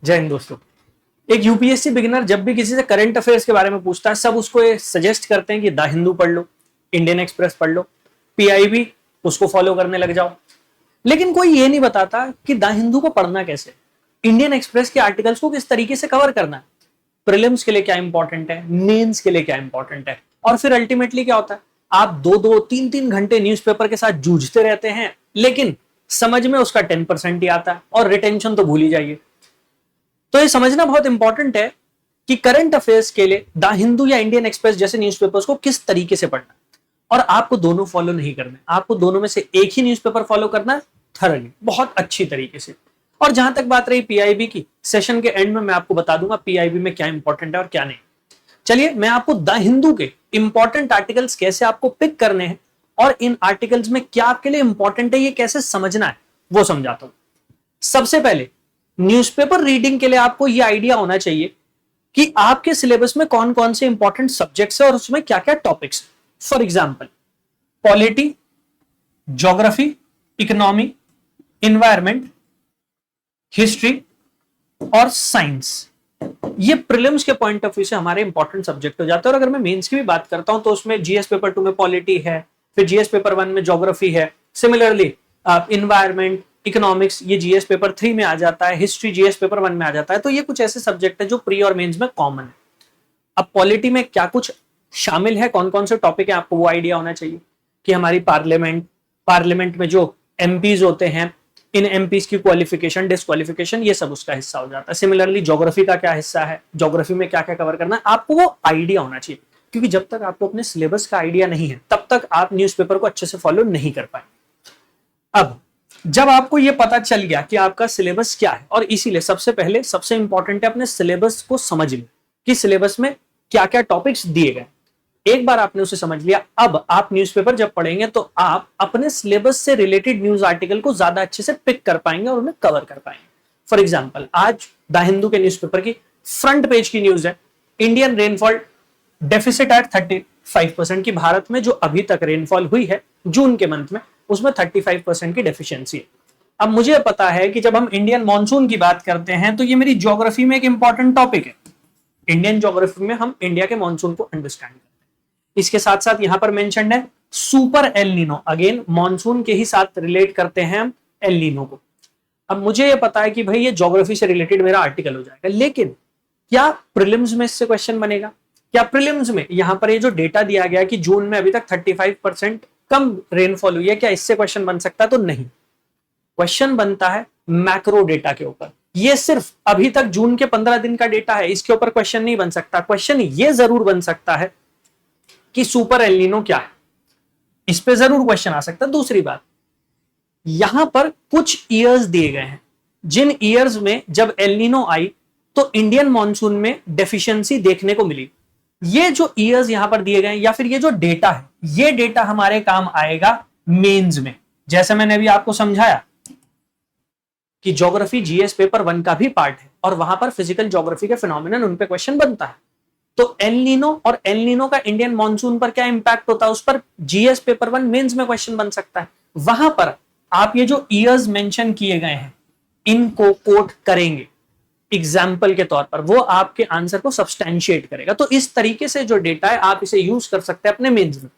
जय हिंद दोस्तों। एक यूपीएससी बिगिनर जब भी किसी से करंट अफेयर्स के बारे में पूछता है, सब उसको ये सजेस्ट करते हैं कि द हिंदू पढ़ लो, इंडियन एक्सप्रेस पढ़ लो, पीआईबी उसको फॉलो करने लग जाओ। लेकिन कोई ये नहीं बताता कि द हिंदू को पढ़ना कैसे, इंडियन एक्सप्रेस के आर्टिकल्स को किस तरीके से कवर करना है, प्रीलिम्स के लिए क्या इंपॉर्टेंट है, मेंस के लिए क्या इंपॉर्टेंट है। और फिर अल्टीमेटली क्या होता है, आप 2-2, 3-3 घंटे न्यूज़पेपर के साथ जूझते रहते हैं, लेकिन समझ में उसका 10% ही आता है और रिटेंशन तो भूल ही जाइए। तो ये समझना बहुत इंपॉर्टेंट है कि करंट अफेयर्स के लिए द हिंदू या इंडियन एक्सप्रेस जैसे न्यूज़पेपर्स को किस तरीके से पढ़ना है। और आपको दोनों फॉलो नहीं करना है, आपको दोनों में से एक ही न्यूज़पेपर फॉलो करना है, थरली, बहुत अच्छी तरीके से। और जहां तक बात रही पीआईबी की, सेशन के एंड में मैं आपको बता दूंगा पीआईबी में क्या इंपॉर्टेंट है और क्या नहीं। चलिए मैं आपको द हिंदू के इंपॉर्टेंट आर्टिकल्स कैसे आपको पिक करने हैं और इन आर्टिकल्स में क्या आपके लिए इंपॉर्टेंट है, ये कैसे समझना है, वो समझाता हूं। सबसे पहले न्यूज़पेपर रीडिंग के लिए आपको यह आइडिया होना चाहिए कि आपके सिलेबस में कौन कौन से इंपॉर्टेंट सब्जेक्ट्स है और उसमें क्या क्या topics. For example polity, geography, economy, environment, history और साइंस, ये प्रीलिम्स के पॉइंट ऑफ व्यू से हमारे इंपॉर्टेंट सब्जेक्ट हो जाते हैं। और अगर मैं मेंस की भी बात करता हूं तो उसमें जीएस पेपर 2 में पॉलिटी है, फिर जीएस पेपर 1 में ज्योग्राफी है, सिमिलरली इन्वायरमेंट, इकोनॉमिक्स ये जीएस पेपर 3 में आ जाता है, हिस्ट्री जीएस पेपर 1 में आ जाता है। तो ये कुछ ऐसे सब्जेक्ट है जो प्री और मेंस में कॉमन है। अब पॉलिटी में क्या कुछ शामिल है, कौन कौन से टॉपिक है, आपको वो आइडिया होना चाहिए कि हमारी पार्लियामेंट में जो एमपीज होते हैं, इन एमपीज की क्वालिफिकेशन, डिस्क्वालिफिकेशन, ये सब उसका हिस्सा हो जाता है। सिमिलरली ज्योग्राफी का क्या हिस्सा है, ज्योग्राफी में क्या क्या कवर करना है, आपको वो आइडिया होना चाहिए। क्योंकि जब तक आपको अपने सिलेबस का आइडिया नहीं है तब तक आप न्यूज़पेपर को अच्छे से फॉलो नहीं कर पाए। अब जब आपको ये पता चल गया कि आपका सिलेबस क्या है, और इसीलिए सबसे पहले सबसे इंपॉर्टेंट है अपने सिलेबस को समझ लें कि सिलेबस में क्या क्या टॉपिक्स दिए गए। एक बार आपने उसे समझ लिया, अब आप न्यूज़पेपर जब पढ़ेंगे तो आप अपने सिलेबस से रिलेटेड न्यूज आर्टिकल को ज्यादा अच्छे से पिक कर पाएंगे और उन्हें कवर कर पाएंगे। फॉर एग्जांपल आज द हिंदू के न्यूज़पेपर की फ्रंट पेज की न्यूज है, इंडियन रेनफॉल डेफिसिट एट 35% की, भारत में जो अभी तक रेनफॉल हुई है जून के मंथ में उसमें 35% की डेफिशिएंसी है। अब मुझे पता है कि जब हम इंडियन मॉनसून की बात करते हैं तो ये मेरी ज्योग्राफी में एक इंपॉर्टेंट टॉपिक है। इंडियन ज्योग्राफी में हम इंडिया के मॉनसून को अंडरस्टैंड करते हैं। इसके साथ साथ यहां पर मेंशन्ड है super El Nino, again monsoon के ही साथ रिलेट करते हैं हम एल नीनो को। अब मुझे ये पता है कि भाई ये ज्योग्राफी से रिलेटेड मेरा आर्टिकल हो जाएगा, लेकिन क्या प्रीलिम्स में इससे क्वेश्चन बनेगा? क्या प्रीलिम्स में यहां पर ये जो डेटा दिया गया कि जून में अभी तक 35% कम रेनफॉल हुई है, क्या इससे क्वेश्चन बन सकता है? तो नहीं, क्वेश्चन बनता है मैक्रो डेटा के ऊपर। ये सिर्फ अभी तक जून के 15 दिन का डेटा है, इसके ऊपर क्वेश्चन नहीं बन सकता। क्वेश्चन ये जरूर बन सकता है कि सुपर एल नीनो क्या है, इस पे जरूर क्वेश्चन आ सकता है। दूसरी बात, यहां पर कुछ ईयर्स दिए गए हैं, जिन ईयर्स में जब एल नीनो आई तो इंडियन मॉनसून में डेफिशिएंसी देखने को मिली। ये जो ईयर्स यहां पर दिए गए या फिर ये जो डेटा है, ये डेटा हमारे काम आएगा मेंस में। जैसे मैंने अभी आपको समझाया कि ज्योग्राफी जीएस पेपर 1 का भी पार्ट है और वहां पर फिजिकल ज्योग्राफी के फिनोमिनन, उन पे क्वेश्चन बनता है। तो एल नीनो और एल नीनो का इंडियन मॉनसून पर क्या इंपैक्ट होता है, उस पर जीएस पेपर 1 मेंस में क्वेश्चन बन सकता है। वहां पर आप ये जो ईयर्स मेंशन किए गए हैं इनको कोट करेंगे एग्जाम्पल के तौर पर, वो आपके आंसर को सब्सटैंशिएट करेगा। तो इस तरीके से जो डेटा है आप इसे यूज कर सकते हैं अपने मेंस में।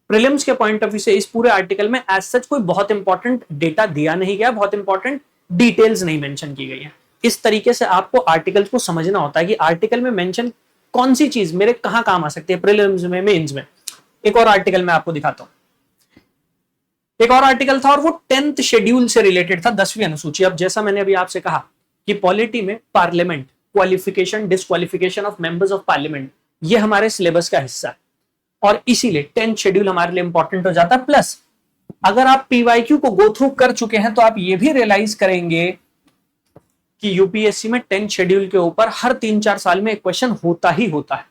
प्रीलिम्स के पॉइंट ऑफ व्यू से इस पूरे आर्टिकल में एज सच कोई बहुत इंपॉर्टेंट डेटा दिया नहीं गया, बहुत इंपॉर्टेंट डिटेल्स नहीं मेंशन की गई है। इस तरीके से आपको आर्टिकल्स को समझना होता है कि आर्टिकल में मेंशन कौन सी चीज मेरे कहां काम आ सकती है, प्रीलिम्स में, मेंस में। एक और आर्टिकल मैं आपको दिखाता हूं, एक और आर्टिकल था और वो 10th शेड्यूल से रिलेटेड था, 10वीं अनुसूची। अब जैसा मैंने अभी आपसे कहा कि पॉलिटी में parliament, qualification, disqualification of members of parliament, ये हमारे सिलेबस का हिस्सा है और इसीलिए 10th शेड्यूल हमारे लिए इंपॉर्टेंट हो जाता है। प्लस अगर आप पीवाईक्यू को गो थ्रू कर चुके हैं तो आप ये भी रियलाइज करेंगे कि यूपीएससी में 10th शेड्यूल के ऊपर हर 3-4 साल में एक क्वेश्चन होता ही होता है।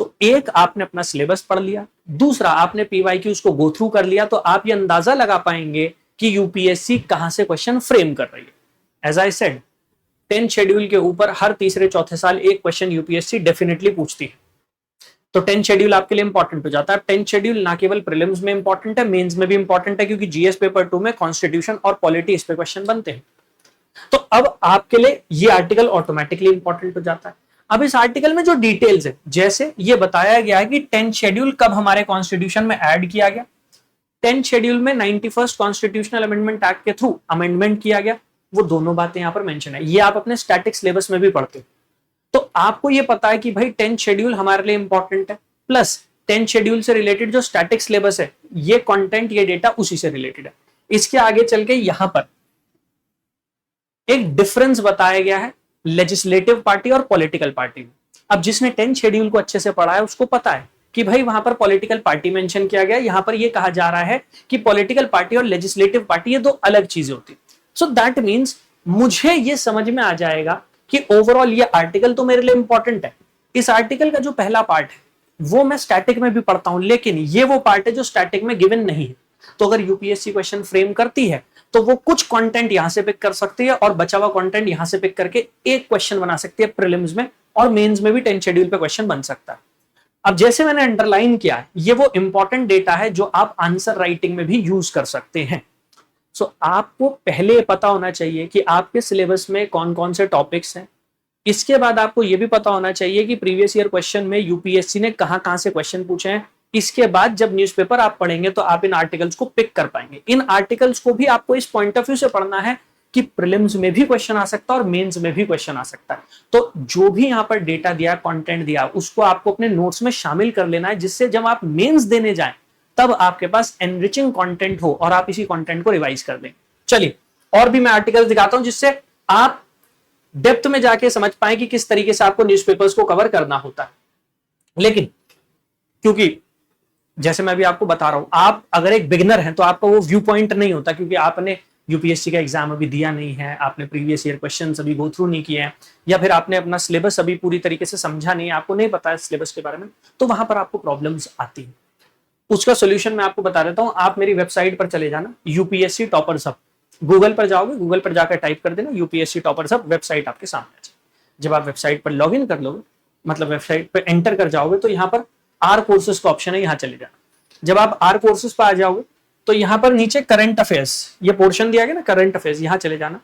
तो एक आपने अपना सिलेबस पढ़ लिया, दूसरा आपने पीवाईक्यूज को गो थ्रू कर लिया, तो आप ये अंदाजा लगा पाएंगे कि यूपीएससी कहां से क्वेश्चन फ्रेम कर रही है। As I said, 10th schedule के ऊपर हर तीसरे चौथे साल एक क्वेश्चन यूपीएससी डेफिनेटली पूछती है। तो 10th शेड्यूल आपके लिए इंपॉर्टेंट हो जाता है। 10th शेड्यूल ना केवल प्रीलिम्स में इंपॉर्टेंट है, मेंस में भी इंपॉर्टेंट है, क्योंकि जीएस पेपर 2 में कॉन्स्टिट्यूशन और पॉलिटी इस पे क्वेश्चन बनते हैं। तो अब आपके लिए ये आर्टिकल ऑटोमेटिकली इंपॉर्टेंट हो जाता है। अब इस आर्टिकल में जो डिटेल्स है, जैसे ये बताया गया है कि 10th शेड्यूल कब हमारे कॉन्स्टिट्यूशन में ऐड किया गया, 10th शेड्यूल में 91st कॉन्स्टिट्यूशनल अमेंडमेंट एक्ट के थ्रू अमेंडमेंट किया गया, वो दोनों बातें यहां पर मेंशन है। ये आप अपने स्टैटिक सिलेबस में भी पढ़ते हो, तो आपको ये पता है कि भाई 10th शेड्यूल हमारे लिए इंपॉर्टेंट है, प्लस 10th शेड्यूल से रिलेटेड जो स्टैटिक सिलेबस है, ये कंटेंट, ये डेटा उसी से रिलेटेड है। इसके आगे चल के यहां पर एक डिफरेंस बताया गया है लेजिस्लेटिव पार्टी और पॉलिटिकल पार्टी में। अब जिसने 10th शेड्यूल को अच्छे से पढ़ा है उसको पता है कि भाई वहां पर पॉलिटिकल पार्टी मेंशन किया गया, यहां पर यह कहा जा रहा है कि पॉलिटिकल पार्टी और लेजिस्लेटिव पार्टी ये दो अलग चीजें होती। सो दैट मीन्स मुझे ये समझ में आ जाएगा कि ओवरऑल ये आर्टिकल तो मेरे लिए इंपॉर्टेंट है। इस आर्टिकल का जो पहला पार्ट है वो मैं स्टैटिक में भी पढ़ता हूं, लेकिन ये वो पार्ट है जो स्टैटिक में गिवन नहीं है। तो अगर यूपीएससी क्वेश्चन फ्रेम करती है तो वो कुछ कंटेंट यहां से पिक कर सकती है और बचा हुआ कंटेंट यहां से पिक करके एक क्वेश्चन बना सकती है प्रीलिम्स में, और मेंस में भी 10th शेड्यूल पे क्वेश्चन बन सकता है। अब जैसे मैंने अंडरलाइन किया है, ये वो इंपॉर्टेंट डेटा है जो आप आंसर राइटिंग में भी यूज कर सकते हैं। सो आपको पहले पता होना चाहिए कि आपके सिलेबस में कौन कौन से टॉपिक्स हैं। इसके बाद आपको यह भी पता होना चाहिए कि प्रीवियस ईयर क्वेश्चन में यूपीएससी ने कहां कहां से क्वेश्चन पूछे हैं। इसके बाद जब न्यूज़पेपर आप पढ़ेंगे तो आप इन आर्टिकल्स को पिक कर पाएंगे। इन आर्टिकल्स को भी आपको इस पॉइंट ऑफ व्यू से पढ़ना है कि प्रीलिम्स में भी क्वेश्चन आ सकता है और मेंस में भी क्वेश्चन आ सकता है। तो जो भी यहाँ पर डेटा दिया, कंटेंट दिया, उसको आपको अपने नोट्स में शामिल कर लेना है, जिससे जब आप मेंस देने जाएं तब आपके पास एनरिचिंग कंटेंट हो और आप इसी कंटेंट को रिवाइज कर दें। चलिए और भी मैं आर्टिकल्स दिखाता हूं जिससे आप डेप्थ में जाके समझ पाए कि किस तरीके से आपको न्यूज़पेपर्स को कवर करना होता है। लेकिन क्योंकि जैसे मैं भी आपको बता रहा हूं, आप अगर एक बिगिनर हैं तो आपका वो व्यू पॉइंट नहीं होता, क्योंकि आपने यूपीएससी का एग्जाम अभी दिया नहीं है, आपने प्रीवियस ईयर क्वेश्चंस अभी गो थ्रू नहीं किए हैं, या फिर आपने अपना सिलेबस अभी पूरी तरीके से समझा नहीं है, आपको नहीं पता है सिलेबस के बारे में, तो वहां पर आपको प्रॉब्लम्स आती है। उसका सोल्यूशन मैं आपको बता देता हूं। आप मेरी वेबसाइट पर चले जाना, यूपीएससी टॉपर्स हब, गूगल पर जाओगे, गूगल पर जाकर टाइप कर देना यूपीएससी टॉपर्स हब, वेबसाइट आपके सामने आ जाए। जब आप वेबसाइट पर लॉग इन कर लोगे, मतलब वेबसाइट पर एंटर कर जाओगे, तो यहाँ पर आर कोर्सेज का ऑप्शन है, यहाँ चले जाना। जब आप आर कोर्सेज पर आ जाओगे तो यहाँ पर नीचे करंट अफेयर्स, ये पोर्शन दिया गया ना करंट अफेयर्स, यहाँ चले जाना।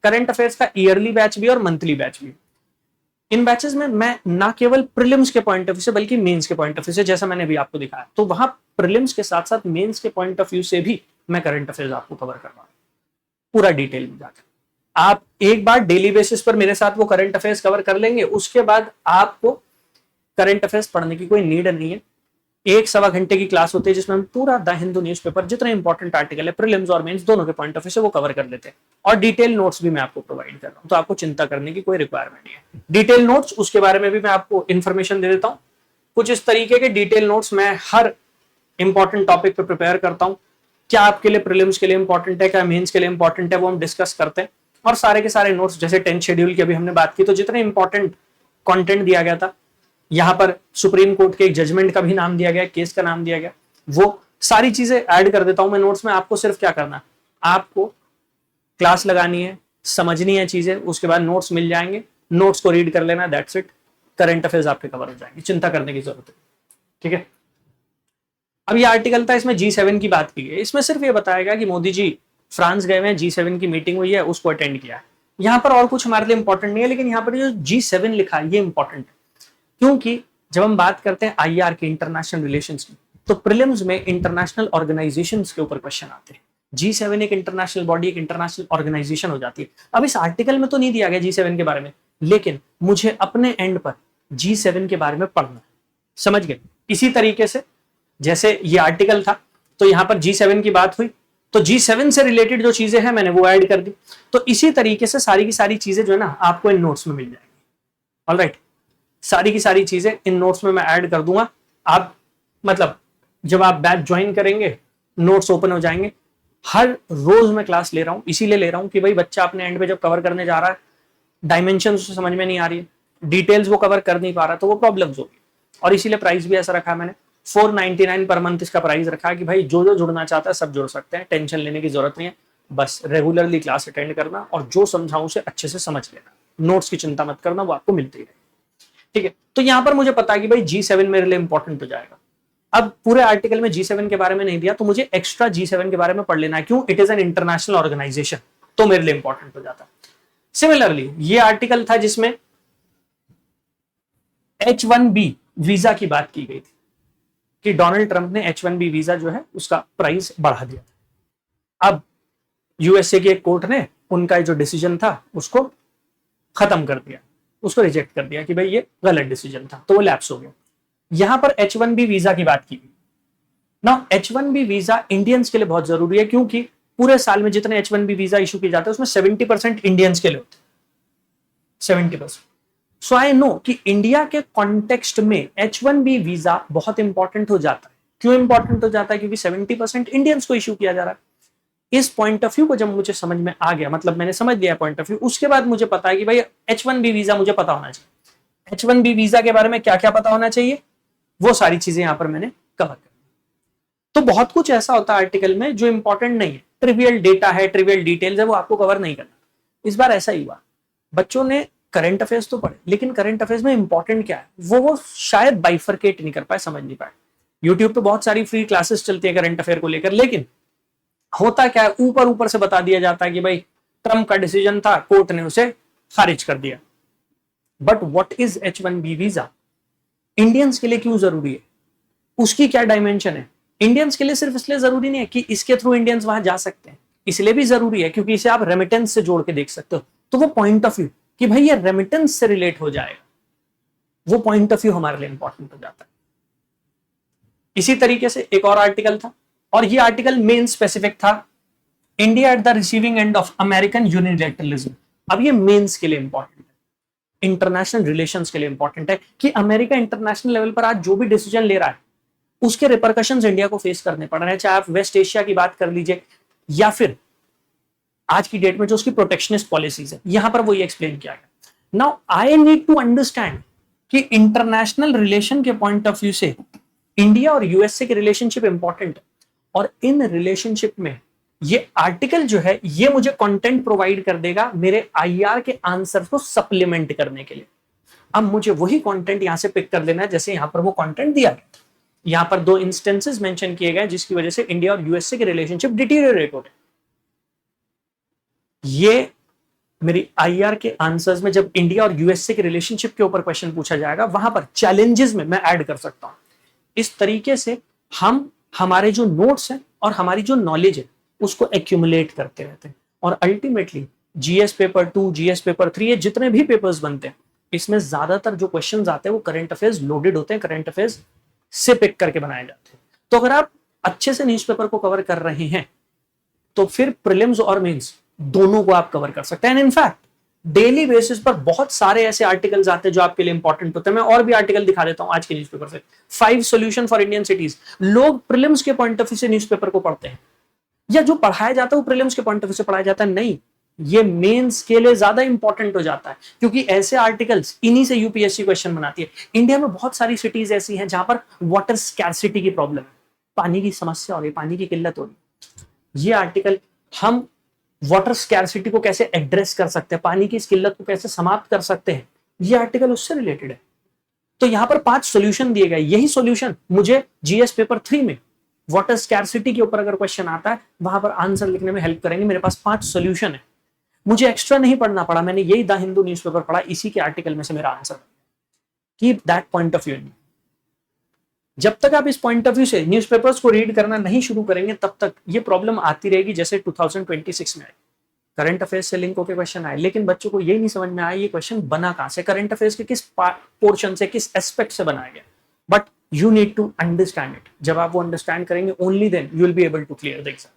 करंट अफेयर्स का ईयरली बैच भी और मंथली बैच भी। इन बैचेस में मैं ना केवल प्रीलिम्स के पॉइंट ऑफ व्यू से बल्कि मेंस के पॉइंट ऑफ व्यू से, जैसा मैंने अभी आपको दिखाया, तो वहां प्रीलिम्स के साथ साथ मेंस के पॉइंट ऑफ व्यू से भी मैं करंट अफेयर्स आपको कवर कर रहा हूं पूरा डिटेल में जाकर। आप एक बार डेली बेसिस पर मेरे साथ वो करंट अफेयर्स कवर कर लेंगे, उसके बाद आपको करंट अफेयर्स पढ़ने की कोई नीड नहीं है। 1-1.25 घंटे की क्लास होती है जिसमें हम पूरा द हिंदू न्यूज़पेपर, जितने इंपॉर्टेंट आर्टिकल है प्रीलिम्स और मेंस दोनों के पॉइंट ऑफ व्यू से वो कवर कर लेते हैं, और डिटेल नोट्स भी मैं आपको प्रोवाइड कर रहा हूं, तो आपको चिंता करने की कोई रिक्वायरमेंट नहीं है। डिटेल नोट्स, उसके बारे में भी मैं आपको इन्फॉर्मेशन दे देता हूं। कुछ इस तरीके के डिटेल नोट्स मैं हर इंपॉर्टेंट टॉपिक पे प्रिपेयर करता हूं। क्या आपके लिए प्रीलिम्स के लिए इंपॉर्टेंट है, क्या मेंस के लिए इंपॉर्टेंट है, वो हम डिस्कस करते हैं। और सारे के सारे नोट्स, जैसे 10th शेड्यूल की अभी हमने बात की, तो जितने इंपॉर्टेंट कंटेंट दिया गया था, यहां पर सुप्रीम कोर्ट के एक जजमेंट का भी नाम दिया गया, केस का नाम दिया गया, वो सारी चीजें ऐड कर देता हूं मैं नोट्स में। आपको सिर्फ क्या करना है, आपको क्लास लगानी है, समझनी है चीजें, उसके बाद नोट्स मिल जाएंगे, नोट्स को रीड कर लेना, दैट्स इट। करंट अफेयर्स आपके कवर हो जाएंगे, चिंता करने की जरूरत है। ठीक है, अब ये आर्टिकल था, इसमें G7 की बात की गई। इसमें सिर्फ ये बताया गया कि मोदी जी फ्रांस गए हुए हैं, G7 की मीटिंग हुई है, उसको अटेंड किया है। यहां पर और कुछ हमारे लिए इंपॉर्टेंट नहीं है, लेकिन यहाँ पर जो G7 लिखा है ये इंपॉर्टेंट है, क्योंकि जब हम बात करते हैं आईआर के, इंटरनेशनल रिलेशंस की, तो प्रीलिम्स में इंटरनेशनल ऑर्गेनाइजेशंस के ऊपर क्वेश्चन आते हैं। G7 एक इंटरनेशनल बॉडी, एक इंटरनेशनल ऑर्गेनाइजेशन हो जाती है। अब इस आर्टिकल में तो नहीं दिया गया G7 के बारे में, लेकिन मुझे अपने एंड पर G7 के बारे में पढ़ना है, समझ गए। इसी तरीके से जैसे ये आर्टिकल था तो यहां पर G7 की बात हुई, तो G7 से रिलेटेड जो चीजें हैं मैंने वो ऐड कर दी। तो इसी तरीके से सारी की सारी चीजें जो है ना आपको इन नोट्स में मिल जाएंगी। ऑलराइट, सारी की सारी चीजें इन नोट्स में मैं ऐड कर दूंगा। आप मतलब जब आप बैच ज्वाइन करेंगे, नोट्स ओपन हो जाएंगे। हर रोज मैं क्लास ले रहा हूं, इसीलिए ले रहा हूं कि भाई बच्चा अपने एंड पे जब कवर करने जा रहा है, डायमेंशन उसे समझ में नहीं आ रही है, डिटेल्स वो कवर कर नहीं पा रहा, तो वो प्रॉब्लम्स होगी। और इसीलिए प्राइस भी ऐसा रखा है मैंने, 499 पर मंथ इसका प्राइस रखा है कि भाई जो जो जुड़ना चाहता है सब जुड़ सकते हैं, टेंशन लेने की जरूरत नहीं है। बस रेगुलरली क्लास अटेंड करना और जो समझाऊं उसे अच्छे से समझ लेना, नोट्स की चिंता मत करना, वो आपको मिलती रहेगी। ठीक है, तो यहां पर मुझे पता है कि भाई G7 मेरे लिए इंपॉर्टेंट हो जाएगा। अब पूरे आर्टिकल में G7 के बारे में नहीं दिया, तो मुझे एक्स्ट्रा G7 के बारे में पढ़ लेना है। क्यों? It is an international organisation, तो मेरे लिए इंपॉर्टेंट हो जाता है। सिमिलरली ये आर्टिकल था जिसमें H1B वीजा की बात की गई थी कि डोनाल्ड ट्रंप ने H1B वीजा जो है उसका प्राइस बढ़ा दिया। अब यूएसए के एक कोर्ट ने उनका जो डिसीजन था उसको खत्म कर दिया, उसको रिजेक्ट कर दिया कि भाई ये गलत डिसीजन था, तो वो लैप्स हो गया। यहां पर H1B वीजा की बात की गई। ना H1B वीजा इंडियंस के लिए बहुत जरूरी है, क्योंकि पूरे साल में जितने H1B वीजा इशू किए जाते हैं उसमें 70% इंडियंस के लिए होते हैं, 70%। सो आई नो कि इंडिया के कॉन्टेक्स्ट में H1B वीजा बहुत इंपॉर्टेंट हो जाता है। क्यों इंपॉर्टेंट हो जाता है? क्योंकि 70% इंडियंस को इशू किया जा रहा है। इस पॉइंट ऑफ व्यू को जब मुझे समझ में आ गया, मतलब मैंने समझ लिया पॉइंट ऑफ व्यू, उसके बाद मुझे पता है कि भाई H1B वीजा मुझे पता होना चाहिए। H1B वीजा के बारे में क्या क्या पता होना चाहिए, वो सारी चीजें यहां पर मैंने कवर कर। तो बहुत कुछ ऐसा होता है आर्टिकल में जो इंपॉर्टेंट नहीं है, ट्रिवियल डेटा है, ट्रिवियल डिटेल्स है, वो आपको कवर नहीं करना। इस बार ऐसा ही हुआ, बच्चों ने करंट अफेयर्स तो पढ़े, लेकिन करंट अफेयर्स में इंपॉर्टेंट क्या है वो शायद बाइफरकेट नहीं कर पाए, समझ नहीं पाए। यूट्यूब पे बहुत सारी फ्री क्लासेस चलती है करंट अफेयर को लेकर, लेकिन होता क्या है, ऊपर ऊपर से बता दिया जाता है कि भाई ट्रम्प का डिसीजन था, कोर्ट ने उसे खारिज कर दिया। But what is H1B visa? Indians के लिए क्यों जरूरी है, उसकी क्या डायमेंशन है? इंडियंस के लिए सिर्फ इसलिए जरूरी नहीं है कि इसके थ्रू इंडियंस वहां जा सकते हैं, इसलिए भी जरूरी है क्योंकि इसे आप रेमिटेंस से जोड़ के देख सकते हो। तो वो पॉइंट ऑफ व्यू कि भाई ये रेमिटेंस से रिलेट हो जाएगा, वो पॉइंट ऑफ व्यू हमारे लिए इंपॉर्टेंट हो जाता है। इसी तरीके से एक और आर्टिकल था, और ये आर्टिकल मेन स्पेसिफिक था, India at the receiving end of American unilateralism. अब ये मेंस के लिए इंपॉर्टेंट है, इंटरनेशनल रिलेशंस के लिए इंपॉर्टेंट है कि अमेरिका इंटरनेशनल लेवल पर आज जो भी डिसीजन ले रहा है उसके रिपरकशंस इंडिया को फेस करने पड़ रहे हैं, चाहे आप वेस्ट एशिया की बात कर लीजिए या फिर आज की डेट में जो उसकी प्रोटेक्शनिस्ट पॉलिसीज है, यहां पर वो ये एक्सप्लेन किया गया। Now I need to understand कि इंटरनेशनल रिलेशन के पॉइंट ऑफ व्यू से इंडिया और यूएसए के रिलेशनशिप इंपॉर्टेंट है, और इन रिलेशनशिप में ये आर्टिकल जो है ये मुझे कंटेंट प्रोवाइड कर देगा मेरे आईआर के आंसर को सप्लीमेंट करने के लिए। अब मुझे वही कंटेंट यहां से पिक कर लेना है जैसे यहां पर वो कंटेंट दिया गया। यहां पर 2 इंस्टेंसेस मेंशन किए गए जिसकी वजह से इंडिया और यूएसए के रिलेशनशिप डिटीरियरेट हो रहे। ये मेरी आईआर के आंसर्स में जब इंडिया और यूएसए के रिलेशनशिप के ऊपर क्वेश्चन पूछा जाएगा, वहां पर चैलेंजेस में मैं ऐड कर सकता हूं। इस तरीके से हम हमारे जो नोट्स हैं और हमारी जो नॉलेज है उसको एक्यूमुलेट करते रहते हैं, और ultimately GS paper 2, GS paper 3, ये जितने भी पेपर्स बनते हैं इसमें ज्यादातर जो क्वेश्चंस आते हैं वो करंट अफेयर्स लोडेड होते हैं, करंट अफेयर्स से पिक करके बनाए जाते हैं। तो अगर आप अच्छे से न्यूज़पेपर को कवर कर रहे हैं तो फिर प्रीलिम्स और मेंस दोनों को आप कवर कर सकते हैं। इनफैक्ट डेली बेसिस पर बहुत सारे ऐसे आर्टिकल्स आते हैं जो आपके लिए इंपॉर्टेंट होते हैं। मैं और भी आर्टिकल दिखा देता हूं आज के न्यूज़पेपर से। 5 सॉल्यूशन फॉर इंडियन सिटीज। लोग प्रीलिम्स के पॉइंट ऑफ व्यू से न्यूज़पेपर को पढ़ते हैं, या जो पढ़ाया जाता है वो प्रीलिम्स के पॉइंट ऑफ व्यू से पढ़ाया जाता है। नहीं, ये मेंस के लिए ज्यादा इंपॉर्टेंट हो जाता है, क्योंकि ऐसे आर्टिकल्स इन्हीं से यूपीएससी क्वेश्चन बनाती है। इंडिया में बहुत सारी सिटीज ऐसी हैं जहां पर वाटर स्कैर्सिटी की प्रॉब्लम है, पानी की समस्या हो रही है, पानी की किल्लत हो रही है। ये आर्टिकल हम वाटर स्कैर्सिटी को कैसे एड्रेस कर सकते हैं, पानी की इस किल्लत को कैसे समाप्त कर सकते हैं, ये आर्टिकल उससे रिलेटेड है। तो यहां पर 5 सॉल्यूशन दिए गए। यही सॉल्यूशन मुझे जीएस पेपर 3 में वाटर स्कैर्सिटी के ऊपर अगर क्वेश्चन आता है वहां पर आंसर लिखने में हेल्प करेंगे। मेरे पास 5 सॉल्यूशन है, मुझे एक्स्ट्रा नहीं पढ़ना पड़ा, मैंने यही द हिंदू न्यूज़पेपर पढ़ा, इसी के आर्टिकल में से मेरा answer. Keep that point of view इन। जब तक आप इस पॉइंट ऑफ व्यू से न्यूज़पेपर्स को रीड करना नहीं शुरू करेंगे तब तक ये प्रॉब्लम आती रहेगी, जैसे 2026 में आई, करंट अफेयर्स से लिंक होकर क्वेश्चन आए, लेकिन बच्चों को ये नहीं समझ में आया ये क्वेश्चन बना कहां से, करंट अफेयर्स के किस पोर्शन से, किस एस्पेक्ट से बनाया गया। But you need to understand it. जब आप वो अंडरस्टैंड करेंगे only then you will be able to clear the exam.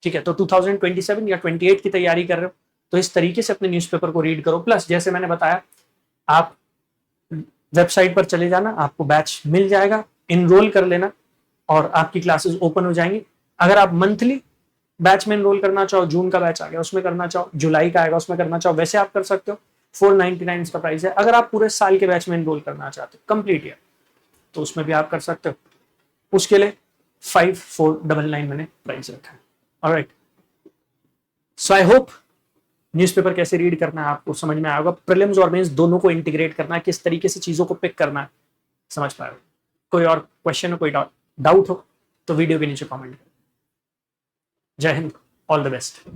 ठीक है, तो 2027 या 28 की तैयारी कर रहे हो तो इस तरीके से अपने न्यूज़पेपर को रीड करो। प्लस जैसे मैंने बताया, आप वेबसाइट पर चले जाना, आपको बैच मिल जाएगा, इनरोल कर लेना और आपकी क्लासेस ओपन हो जाएंगी। अगर आप मंथली बैच में इनरोल करना चाहो, जून का बैच आ गया उसमें करना चाहो, जुलाई का आएगा उसमें करना चाहो, वैसे आप कर सकते हो। 499 इसका प्राइस है। अगर आप पूरे साल के बैच में इनरोल करना चाहते हो कंप्लीट ईयर, तो उसमें भी आप कर सकते हो। उसके लिए 5499 मैंने प्राइस रखा है। Alright, so I hope newspaper कैसे रीड करना है आपको समझ में आएगा। प्रीलिम्स और मेंस दोनों को इंटीग्रेट करना है, किस तरीके से चीजों को पिक करना है, समझ पाएगा। कोई और क्वेश्चन हो, कोई डाउट हो तो वीडियो के नीचे कमेंट करें। जय हिंद, ऑल द बेस्ट।